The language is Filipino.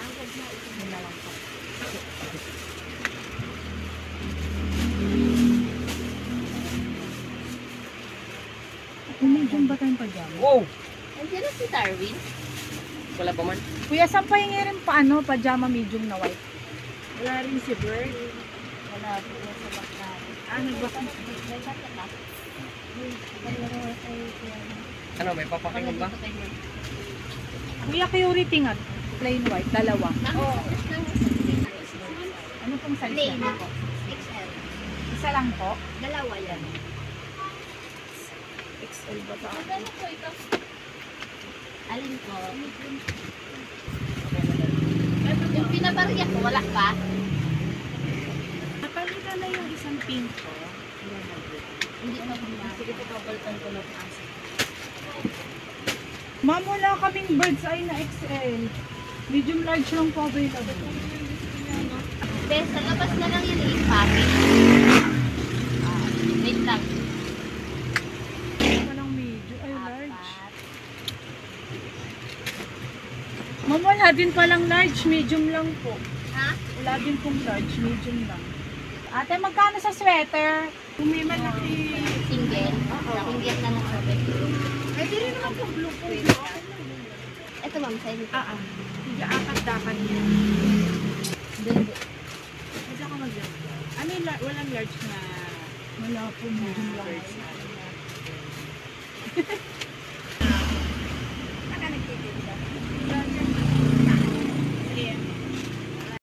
Yun na lang po. Medium ba tayong pajama? Wow! Andiyan na si Darwin. Wala pa man. Kuya, saan pa hingi rin pajama medium na white? Wala rin si Bird. Wala po sa bakla. Nagbasa. Ano, may papakinog ba? Kuya, purity nga. Plain white, dalawa. Ano pong size Plain. yan po? XL. Isa lang po? Dalawa yan. XL ba ba? Magkano po ito? Alin po? Yung pinabarya ko, wala pa? Napalitan na yung isang pink ko. Hindi pa ba? Sige po, kapalitan ko na po. Ma'am, wala kaming bird's eye na XL. Medium large lang po available. Bes, sa labas na lang yung i-package. Wait lang. Walang medium. Ay, large. Apat. Ma'am, wala din palang large. Medium lang po. Ha? Wala din pong large. Medium lang. Ate, magkano sa sweater? Kung may malaki. Single. Single na lang sabi. Ay, di rin naman po blue po. Ito ma'am, sa'yo. Hindi, apat dapat yan. Hindi. Kasi ako mag-large. Ano yung walang large na... Wala po, medium lang.